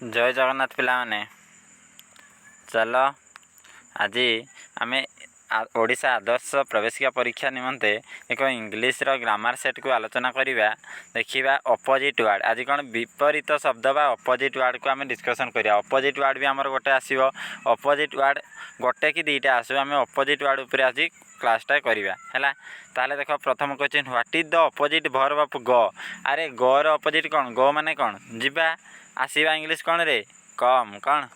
जय जगन्नाथ पिलाने चल आज आम ओडिशा आदर्श प्रवेशिका परीक्षा निमंते एक इंग्लीश ग्रामर सेट को आलोचना करवा देखा अपोजिट वार्ड आज कौन विपरीत शब्द बा अपोजिट वार्ड को आम डिस्कसन करिया। अपोजिट वार्ड भी आमर गोटे आसो अपोजिट वार्ड गोटे कि दुईटा आसो आम अपोजिट वार्ड उपर आज क्लासटा करवा है। ताहले देख प्रथम question what is the opposite verb of go. अरे गो रो अपोजिट कौन गो माने कौन जीवा आसवा इंग्लीश कौन रे कम कौन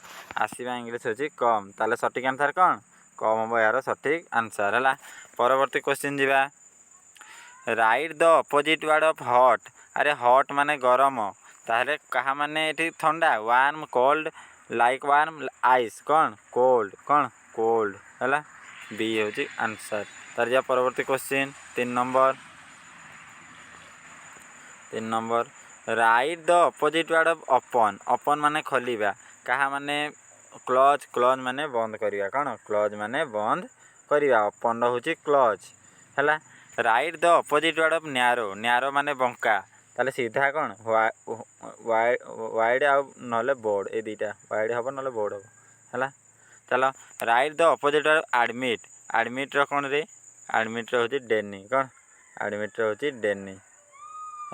आसवा इंग्लीश होची कम। ताले सठिक आंसर कौन कम हम यार सठिक आंसर है। परवर्ती क्वेश्चन जीवा write the opposite word of hot. अरे हॉट माने गरम ताहले कहा माने एठी ठंडा warm cold like warm ice कौन कोल्ड है बी होची आंसर। तार जा परवर्ती question 3 number write the opposite word of open. Open माने खोलिबा कहा माने क्लोज माने बंद करिया कौन क्लोज माने बंद करिया ओपन होची क्लोज है। Write the opposite word of न्यारो माने बंका ताले सीधा कौन वाइड आउ नले बोर्ड ए दुईटा वाइड हम ना बोर्ड हम है। चलो write the opposite word admit रो कौन रे एडमिट होची डेनी कौन एडमिट होची डेनी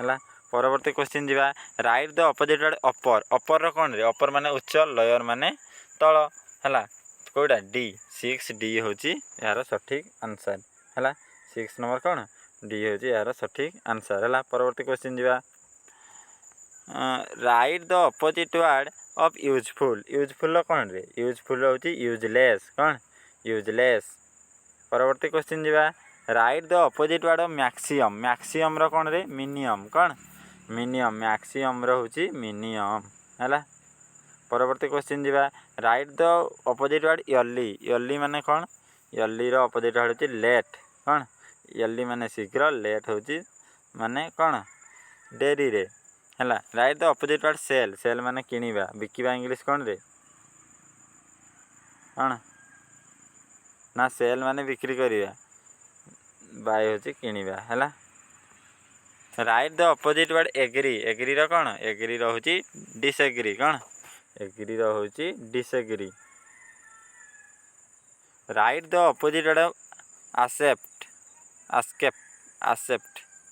है। परवर्ती क्वेश्चन जीवा राइट द अपोजिट वर्ड अपर रो कौन रे अपर माने उच्च लोअर माने तल है कौटा डी 6D होची यार सठिक आंसर है। 6 नंबर कौन डी होची यार सठिक आंसर है। परवर्ती क्वेश्चन जीवा write the opposite word of useful कौन रे यूजफुल होची यूजलेस कौन यूजलेस। परवर्ती क्वेश्चन जीवा write the opposite word of maximum रो कौन रे मिनिमम कौन मिनिमम मैक्सिमम रो होची मिनिमम है। परवर्ती क्वेश्चन जीवा राइट द अपोजिट वर्ड यर्ली माने कौन यर्ली रो अपोजिट वर्ड होची लेट कौन यर्ली माने शीघ्र लेट होची माने कौन डेरी रे है। Write the opposite word sell माने किनिबा बिकिबा इंग्लिश कौन रे कौन ना सेल माने बिक्री करिबा बाय होची किनिबा है। Write the opposite word agree रो कौन एग्री रो होची डिसएग्री कौन एग्री रो होची disagree. Write the opposite word accept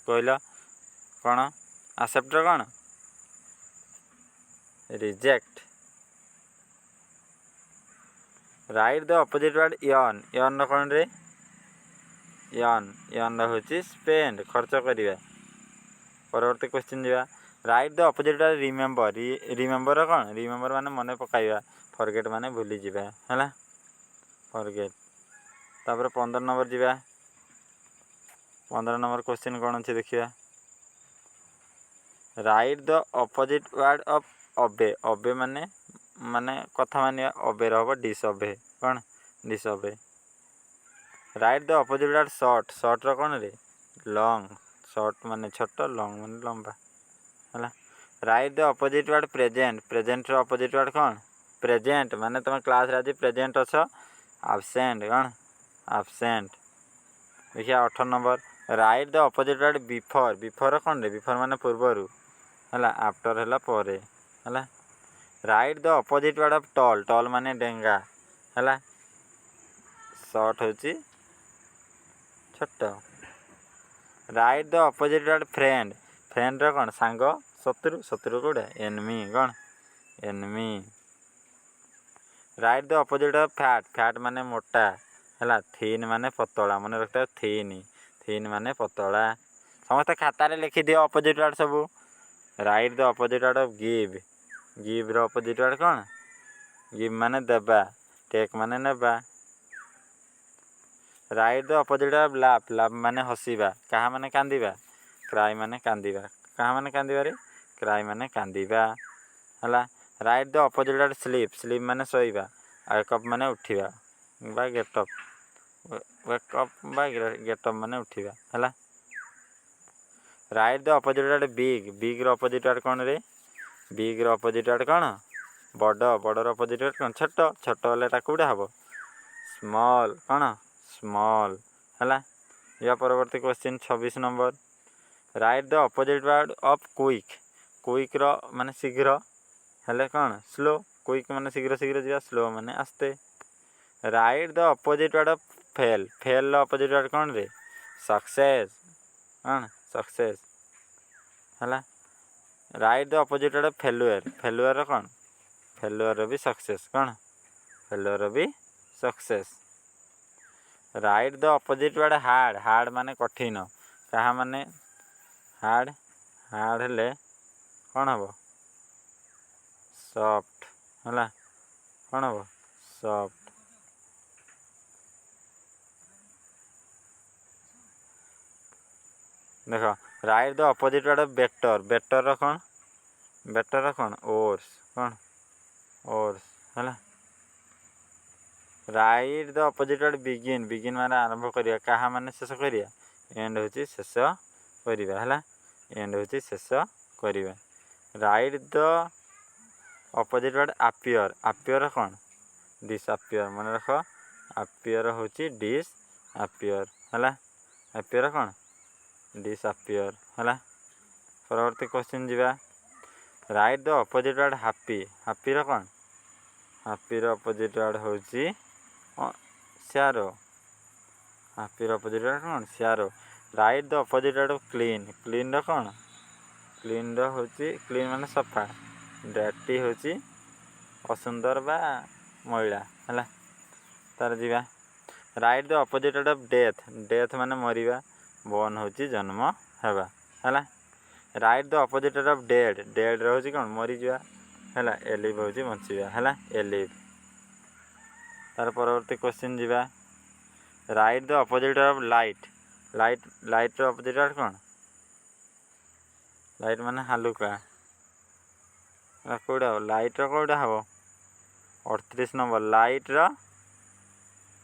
कहला कौन आसेप्ट रो कौन reject. Write the opposite word यन रो कौन रे यन रो होची स्पेंड खर्च करिबा। परवर्ती क्वेश्चन जीवा write the opposite word remember कौन रिमेम्बर माने मन पकाइबा फॉरगेट माने भूली जीवा है फॉरगेट। तापर 15 नंबर जीवा 15 नंबर क्वेश्चन कौन अच्छे देखिया write the opposite word of obey माने माने कथा मानिया ओबे रहबो डिसओबे कौन disobey. Write the opposite word short रो कौन रे लॉन्ग शॉर्ट माने छोट लॉन्ग माने लंबा है। Write the opposite word present रो अपोजिट वर्ड कौन प्रेजेंट माने तुम क्लास रे आज प्रेजेंट अछ एब्सेंट कौन एब्सेंट। देखिए 18 number write the opposite word before कौन रे बिफोर माने पूर्वरु है आफ्टर है पर है। Write the opposite word of tall माने डेंगा है शॉर्ट होची छोट। Write the opposite word friend रो कौन सांग शत्रु कोड़ा एनमी कौन enemy. Write the opposite of fat माने मोटा है थीन माने पतला मन रखता थीन माने पतला। समस्त खाता रे लिखि दियो अपोजिट वर्ड सब। Write the opposite word of give रो अपोजिट वर्ड कौन गिव माने देबा टेक माने नेबा। Write the opposite of laugh माने हसीबा कहा माने कांदीबा क्राई माने कांदीबा कहा माने कांदीबा रे क्राई माने कांदीबा है। Write the opposite of sleep माने सोइबा वेकअप माने उठिबा बा गेटअप वेकअप बा गेटअप माने उठिबा है। Write the opposite word big रो अपोजिट वर्ड कौन रे बिग रो अपोजिट वर्ड कौन बड़ रो अपोजिट वर्ड कौन छोट वाला टा कोडा हबो स्मॉल कौन स्मॉल है। या परवर्ती क्वेश्चन 26 नंबर write the opposite word of quick रो माने शीघ्र हेले कौन स्लो क्विक माने शीघ्र शीघ्र जा स्लो माने आस्ते right the opposite word of fail fail opposite word कौन रे सक्सेस कौन सक्सेस है write the opposite word of failure failure कौन फेलुअर भी सक्सेस कौन फेलुअर भी success right the opposite word hard hard माने कठिन कहा माने हार्ड हार्ड हेले कौन हम सॉफ्ट है कौन हम सॉफ्ट देख right the opposite word of better better कौन ओर्स कौन ओर्स है write the opposite word begin begin माने आरंभ करिया कहा माने शेष करिया एंड होची शेष करिया है एंड होची शेष करिया right the opposite word appear appear कौन डिसअपियर मन रख अपियर होची डिसअपियर है अपियर कौन डिसअपियर है परवर्ती क्वेश्चन जीवा write the opposite word happy happy कौन हैप्पी अपोजिट वर्ड होची स्यारो हैप्पी अपोजिट वर्ड कौन sorrow write the opposite word of clean clean कौन क्लीन होची क्लीन माने सफा डैटी होची असुंदर बा मैला है तार जीवा write the opposite word of death death माने मरिबा बर्न होची जन्म हेबा है write the opposite word of dead dead होची कौन मरी जावा है एलिव होची बंचिबा है एलिव तार परवर्ती क्वेश्चन जीवा write the opposite of light light light opposite word कौन लाइट माने हालुका कौड़ा लाइट कौड़ा हम 38 number light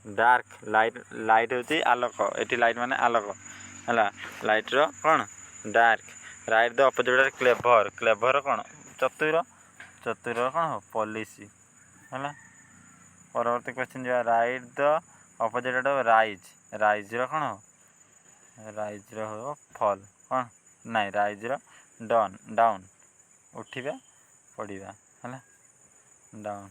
dark light light होची आलोक एटी लाइट माने आलोक है लाइट कौन dark right the opposite clever clever कौन चतुर चतुर कौन हो पॉलिसी है परवर्ती क्वेश्चन जो right the opposite rise rise कौन हो राइज हो फल कौन नाई राइज डाउन डाउन उठिबा पड़िबा है डाउन